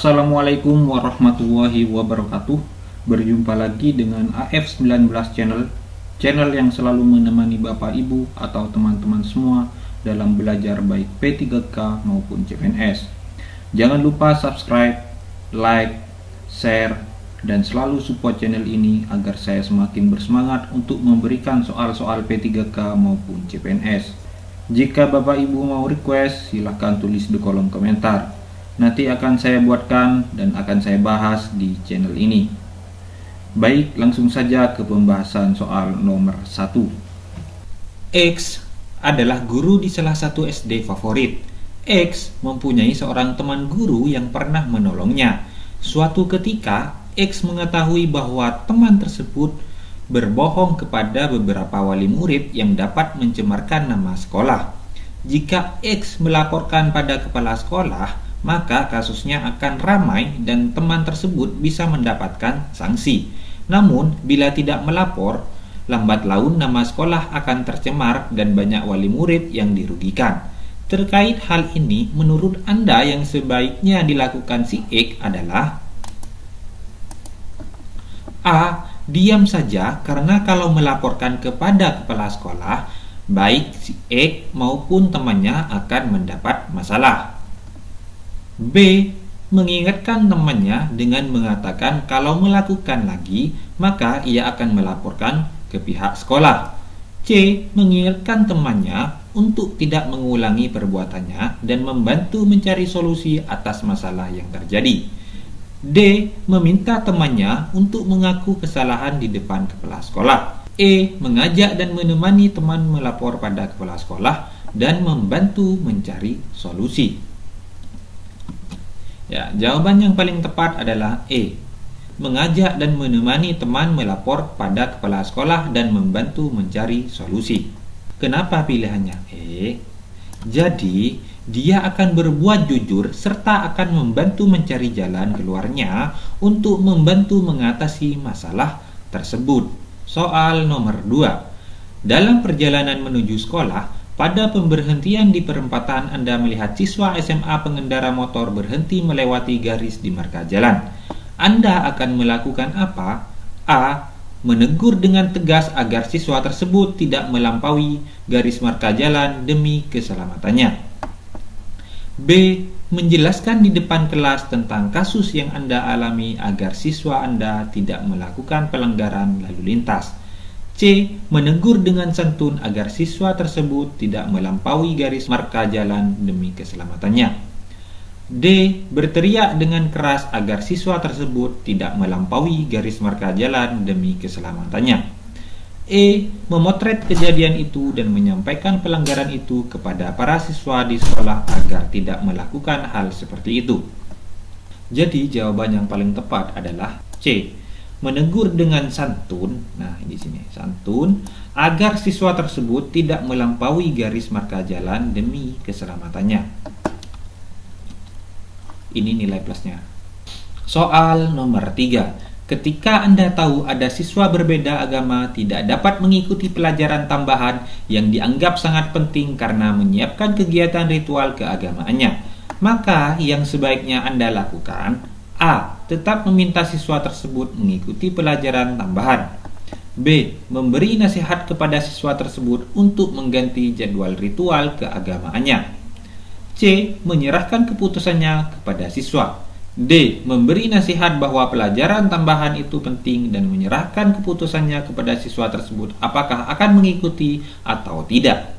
Assalamualaikum warahmatullahi wabarakatuh. Berjumpa lagi dengan AF19 channel yang selalu menemani Bapak Ibu atau teman-teman semua dalam belajar baik P3K maupun CPNS. Jangan lupa subscribe, like, share, dan selalu support channel ini agar saya semakin bersemangat untuk memberikan soal-soal P3K maupun CPNS. Jika Bapak Ibu mau request, silahkan tulis di kolom komentar. Nanti akan saya buatkan dan akan saya bahas di channel ini. Baik, langsung saja ke pembahasan soal nomor 1. X adalah guru di salah satu SD favorit. X mempunyai seorang teman guru yang pernah menolongnya. Suatu ketika, X mengetahui bahwa teman tersebut berbohong kepada beberapa wali murid yang dapat mencemarkan nama sekolah. Jika X melaporkan pada kepala sekolah, maka kasusnya akan ramai dan teman tersebut bisa mendapatkan sanksi. Namun, bila tidak melapor, lambat laun nama sekolah akan tercemar dan banyak wali murid yang dirugikan. Terkait hal ini, menurut Anda yang sebaiknya dilakukan si X adalah A. Diam saja, karena kalau melaporkan kepada kepala sekolah, baik si X maupun temannya akan mendapat masalah. B. Mengingatkan temannya dengan mengatakan kalau melakukan lagi, maka ia akan melaporkan ke pihak sekolah. C. Mengingatkan temannya untuk tidak mengulangi perbuatannya dan membantu mencari solusi atas masalah yang terjadi. D. Meminta temannya untuk mengaku kesalahan di depan kepala sekolah. E. Mengajak dan menemani teman melapor pada kepala sekolah dan membantu mencari solusi. Ya, jawaban yang paling tepat adalah E. Mengajak dan menemani teman melapor pada kepala sekolah dan membantu mencari solusi. Kenapa pilihannya E? Jadi, dia akan berbuat jujur serta akan membantu mencari jalan keluarnya untuk membantu mengatasi masalah tersebut. Soal nomor 2. Dalam perjalanan menuju sekolah, pada pemberhentian di perempatan Anda melihat siswa SMA pengendara motor berhenti melewati garis di marka jalan. Anda akan melakukan apa? A. Menegur dengan tegas agar siswa tersebut tidak melampaui garis marka jalan demi keselamatannya. B. Menjelaskan di depan kelas tentang kasus yang Anda alami agar siswa Anda tidak melakukan pelanggaran lalu lintas. C. Menegur dengan santun agar siswa tersebut tidak melampaui garis marka jalan demi keselamatannya. D. Berteriak dengan keras agar siswa tersebut tidak melampaui garis marka jalan demi keselamatannya. E. Memotret kejadian itu dan menyampaikan pelanggaran itu kepada para siswa di sekolah agar tidak melakukan hal seperti itu. Jadi jawaban yang paling tepat adalah C. Menegur dengan santun, nah di sini santun, agar siswa tersebut tidak melampaui garis marka jalan demi keselamatannya. Ini nilai plusnya. Soal nomor 3. Ketika Anda tahu ada siswa berbeda agama tidak dapat mengikuti pelajaran tambahan yang dianggap sangat penting karena menyiapkan kegiatan ritual keagamaannya, maka yang sebaiknya Anda lakukan: A. Tetap meminta siswa tersebut mengikuti pelajaran tambahan. B. Memberi nasihat kepada siswa tersebut untuk mengganti jadwal ritual keagamaannya. C. Menyerahkan keputusannya kepada siswa. D. Memberi nasihat bahwa pelajaran tambahan itu penting dan menyerahkan keputusannya kepada siswa tersebut apakah akan mengikuti atau tidak.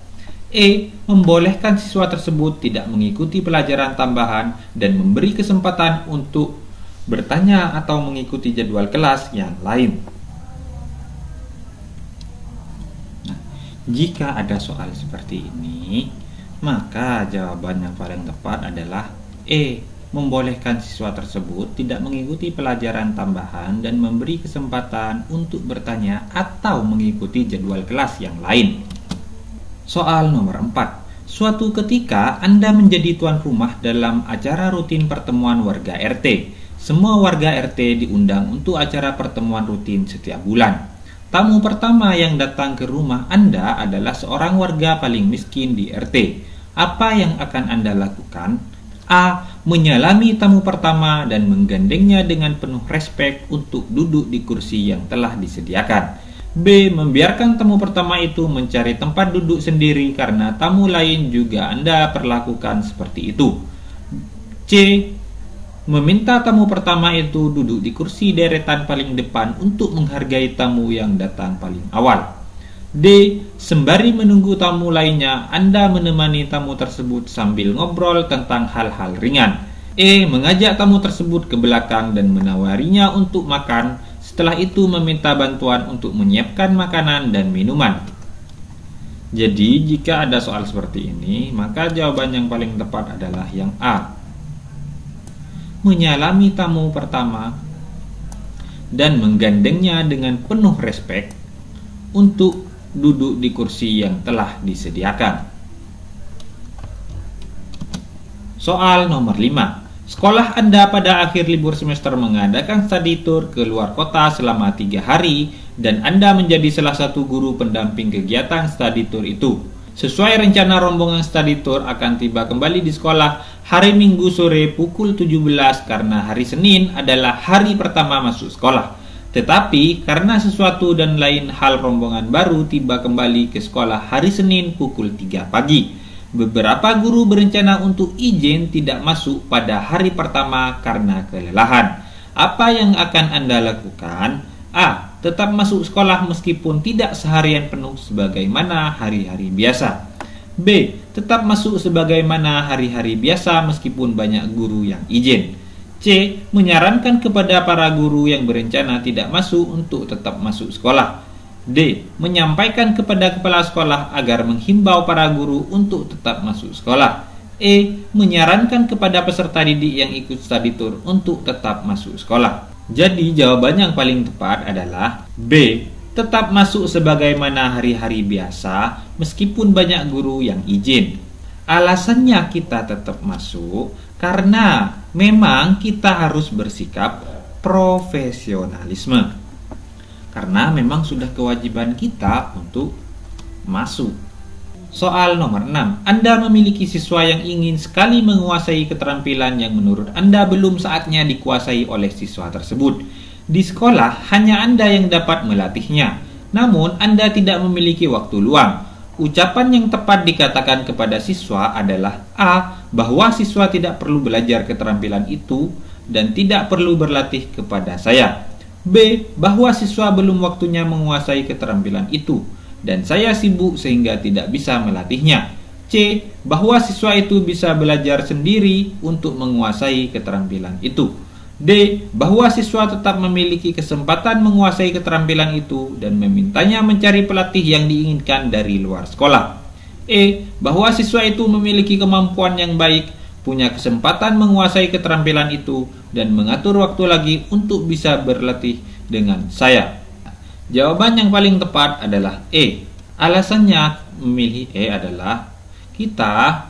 E. Membolehkan siswa tersebut tidak mengikuti pelajaran tambahan dan memberi kesempatan untuk bertanya atau mengikuti jadwal kelas yang lain. Nah, jika ada soal seperti ini, maka jawaban yang paling tepat adalah E. Membolehkan siswa tersebut tidak mengikuti pelajaran tambahan dan memberi kesempatan untuk bertanya atau mengikuti jadwal kelas yang lain. Soal nomor 4. Suatu ketika Anda menjadi tuan rumah dalam acara rutin pertemuan warga RT. Semua warga RT diundang untuk acara pertemuan rutin setiap bulan. Tamu pertama yang datang ke rumah Anda adalah seorang warga paling miskin di RT. Apa yang akan Anda lakukan? A. Menyalami tamu pertama dan menggandengnya dengan penuh respek untuk duduk di kursi yang telah disediakan. B. Membiarkan tamu pertama itu mencari tempat duduk sendiri karena tamu lain juga Anda perlakukan seperti itu. C. Meminta tamu pertama itu duduk di kursi deretan paling depan untuk menghargai tamu yang datang paling awal. D. Sembari menunggu tamu lainnya, Anda menemani tamu tersebut sambil ngobrol tentang hal-hal ringan. E. Mengajak tamu tersebut ke belakang dan menawarinya untuk makan, setelah itu meminta bantuan untuk menyiapkan makanan dan minuman. Jadi, jika ada soal seperti ini, maka jawaban yang paling tepat adalah yang A. Menyalami tamu pertama dan menggandengnya dengan penuh respek untuk duduk di kursi yang telah disediakan. Soal nomor 5. Sekolah Anda pada akhir libur semester mengadakan study tour ke luar kota selama 3 hari dan Anda menjadi salah satu guru pendamping kegiatan study tour itu. Sesuai rencana, rombongan study tour akan tiba kembali di sekolah hari Minggu sore pukul 17 karena hari Senin adalah hari pertama masuk sekolah. Tetapi karena sesuatu dan lain hal, rombongan baru tiba kembali ke sekolah hari Senin pukul 3 pagi. Beberapa guru berencana untuk izin tidak masuk pada hari pertama karena kelelahan. Apa yang akan Anda lakukan? A. Tetap masuk sekolah meskipun tidak seharian penuh sebagaimana hari-hari biasa. B. Tetap masuk sebagaimana hari-hari biasa meskipun banyak guru yang izin. C. Menyarankan kepada para guru yang berencana tidak masuk untuk tetap masuk sekolah. D. Menyampaikan kepada kepala sekolah agar menghimbau para guru untuk tetap masuk sekolah. E. Menyarankan kepada peserta didik yang ikut study tour untuk tetap masuk sekolah. Jadi jawaban yang paling tepat adalah B. Tetap masuk sebagaimana hari-hari biasa meskipun banyak guru yang izin. Alasannya kita tetap masuk karena memang kita harus bersikap profesionalisme. Karena memang sudah kewajiban kita untuk masuk. Soal nomor 6. Anda memiliki siswa yang ingin sekali menguasai keterampilan yang menurut Anda belum saatnya dikuasai oleh siswa tersebut. Di sekolah, hanya Anda yang dapat melatihnya. Namun, Anda tidak memiliki waktu luang. Ucapan yang tepat dikatakan kepada siswa adalah A. Bahwa siswa tidak perlu belajar keterampilan itu dan tidak perlu berlatih kepada saya. B. Bahwa siswa belum waktunya menguasai keterampilan itu dan saya sibuk sehingga tidak bisa melatihnya. C. Bahwa siswa itu bisa belajar sendiri untuk menguasai keterampilan itu. D. Bahwa siswa tetap memiliki kesempatan menguasai keterampilan itu dan memintanya mencari pelatih yang diinginkan dari luar sekolah. E. Bahwa siswa itu memiliki kemampuan yang baik, punya kesempatan menguasai keterampilan itu dan mengatur waktu lagi untuk bisa berlatih dengan saya. Jawaban yang paling tepat adalah E. Alasannya memilih E adalah kita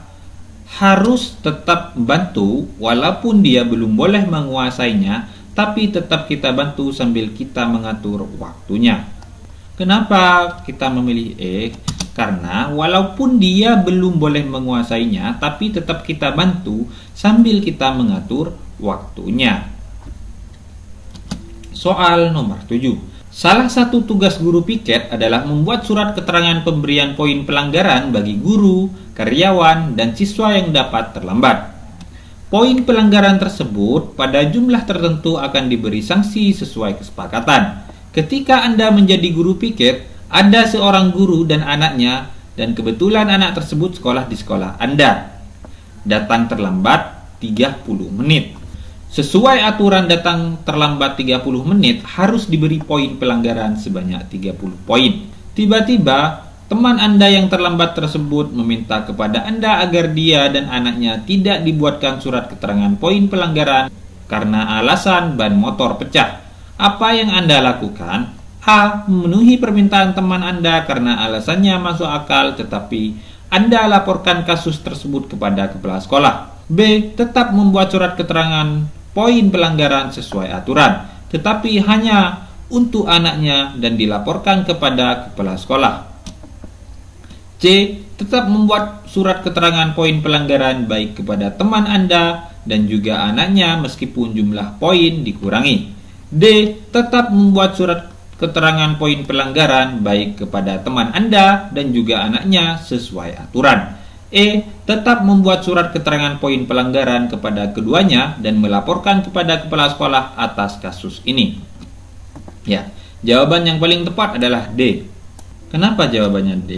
harus tetap bantu walaupun dia belum boleh menguasainya, tapi tetap kita bantu sambil kita mengatur waktunya. Kenapa kita memilih E? Karena walaupun dia belum boleh menguasainya, tapi tetap kita bantu sambil kita mengatur waktunya. Soal nomor 7. Salah satu tugas guru piket adalah membuat surat keterangan pemberian poin pelanggaran bagi guru, karyawan, dan siswa yang dapat terlambat. Poin pelanggaran tersebut pada jumlah tertentu akan diberi sanksi sesuai kesepakatan. Ketika Anda menjadi guru piket, ada seorang guru dan anaknya, dan kebetulan anak tersebut sekolah di sekolah Anda. Datang terlambat 30 menit. Sesuai aturan, datang terlambat 30 menit harus diberi poin pelanggaran sebanyak 30 poin. Tiba-tiba, teman Anda yang terlambat tersebut meminta kepada Anda agar dia dan anaknya tidak dibuatkan surat keterangan poin pelanggaran karena alasan ban motor pecah. Apa yang Anda lakukan? A. Memenuhi permintaan teman Anda karena alasannya masuk akal, tetapi Anda laporkan kasus tersebut kepada kepala sekolah. B. Tetap membuat surat keterangan poin pelanggaran sesuai aturan, tetapi hanya untuk anaknya dan dilaporkan kepada kepala sekolah. C. tetap membuat surat keterangan poin pelanggaran baik kepada teman Anda dan juga anaknya meskipun jumlah poin dikurangi. D. Tetap membuat surat keterangan poin pelanggaran baik kepada teman Anda dan juga anaknya sesuai aturan. E. Tetap membuat surat keterangan poin pelanggaran kepada keduanya dan melaporkan kepada kepala sekolah atas kasus ini. Ya, jawaban yang paling tepat adalah D. Kenapa jawabannya D?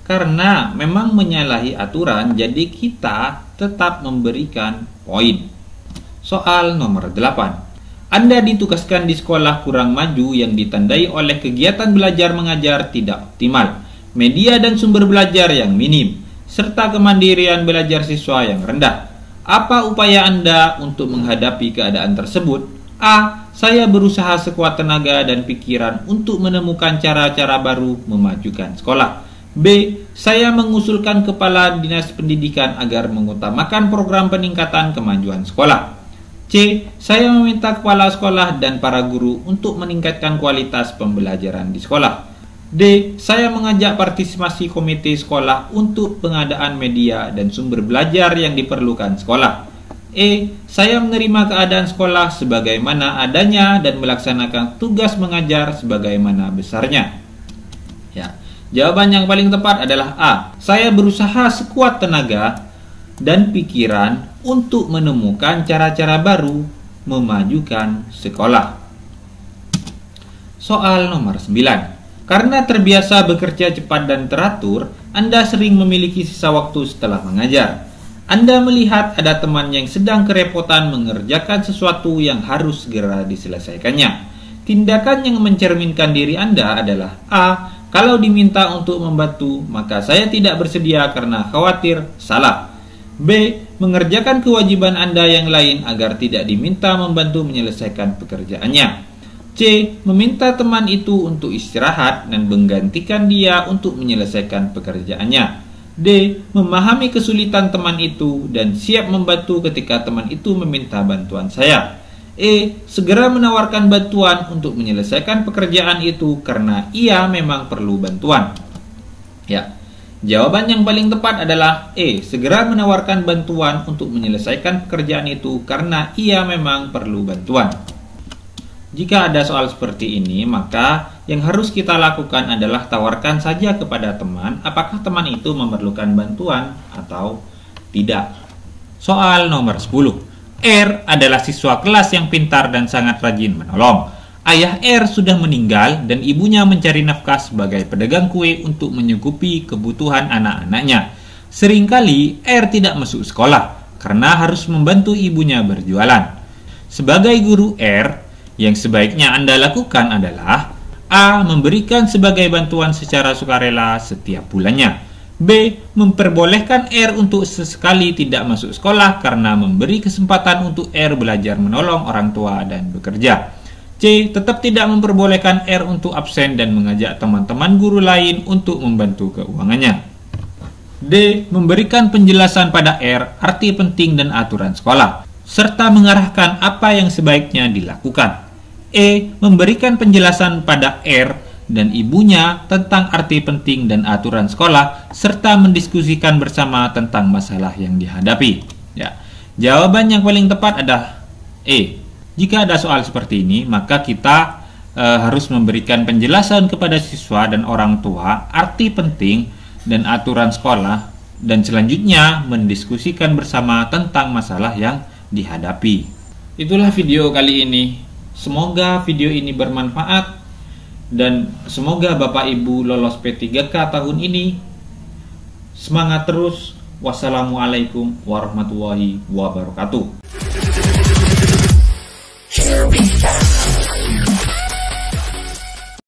Karena memang menyalahi aturan, jadi kita tetap memberikan poin. Soal nomor 8. Anda ditugaskan di sekolah kurang maju yang ditandai oleh kegiatan belajar mengajar tidak optimal, media dan sumber belajar yang minim, serta kemandirian belajar siswa yang rendah. Apa upaya Anda untuk menghadapi keadaan tersebut? A. Saya berusaha sekuat tenaga dan pikiran untuk menemukan cara-cara baru memajukan sekolah. B. Saya mengusulkan kepala dinas pendidikan agar mengutamakan program peningkatan kemajuan sekolah. C. Saya meminta kepala sekolah dan para guru untuk meningkatkan kualitas pembelajaran di sekolah. D. Saya mengajak partisipasi komite sekolah untuk pengadaan media dan sumber belajar yang diperlukan sekolah. E. Saya menerima keadaan sekolah sebagaimana adanya dan melaksanakan tugas mengajar sebagaimana besarnya. Ya, jawaban yang paling tepat adalah A. Saya berusaha sekuat tenaga dan pikiran untuk menemukan cara-cara baru memajukan sekolah. Soal nomor 9. Karena terbiasa bekerja cepat dan teratur, Anda sering memiliki sisa waktu setelah mengajar. Anda melihat ada teman yang sedang kerepotan mengerjakan sesuatu yang harus segera diselesaikannya. Tindakan yang mencerminkan diri Anda adalah A. Kalau diminta untuk membantu, maka saya tidak bersedia karena khawatir salah. B. Mengerjakan kewajiban Anda yang lain agar tidak diminta membantu menyelesaikan pekerjaannya. C. Meminta teman itu untuk istirahat dan menggantikan dia untuk menyelesaikan pekerjaannya. D. Memahami kesulitan teman itu dan siap membantu ketika teman itu meminta bantuan saya. E. Segera menawarkan bantuan untuk menyelesaikan pekerjaan itu karena ia memang perlu bantuan. Ya. Jawaban yang paling tepat adalah E. Segera menawarkan bantuan untuk menyelesaikan pekerjaan itu karena ia memang perlu bantuan. Jika ada soal seperti ini, maka yang harus kita lakukan adalah tawarkan saja kepada teman apakah teman itu memerlukan bantuan atau tidak. Soal nomor 10. R adalah siswa kelas yang pintar dan sangat rajin menolong. Ayah R sudah meninggal dan ibunya mencari nafkah sebagai pedagang kue untuk menyukupi kebutuhan anak-anaknya. Seringkali R tidak masuk sekolah karena harus membantu ibunya berjualan. Sebagai guru R, yang sebaiknya Anda lakukan adalah A. Memberikan sebagai bantuan secara sukarela setiap bulannya. B. Memperbolehkan R untuk sesekali tidak masuk sekolah karena memberi kesempatan untuk R belajar menolong orang tua dan bekerja. C. Tetap tidak memperbolehkan R untuk absen dan mengajak teman-teman guru lain untuk membantu keuangannya. D. Memberikan penjelasan pada R arti penting dan aturan sekolah, serta mengarahkan apa yang sebaiknya dilakukan. E. Memberikan penjelasan pada R dan ibunya tentang arti penting dan aturan sekolah, serta mendiskusikan bersama tentang masalah yang dihadapi. Ya. Jawaban yang paling tepat adalah E. Jika ada soal seperti ini, maka kita harus memberikan penjelasan kepada siswa dan orang tua arti penting dan aturan sekolah, dan selanjutnya mendiskusikan bersama tentang masalah yang dihadapi. Itulah video kali ini. Semoga video ini bermanfaat dan semoga Bapak Ibu lolos P3K tahun ini. Semangat terus. Wassalamualaikum warahmatullahi wabarakatuh. Here we go.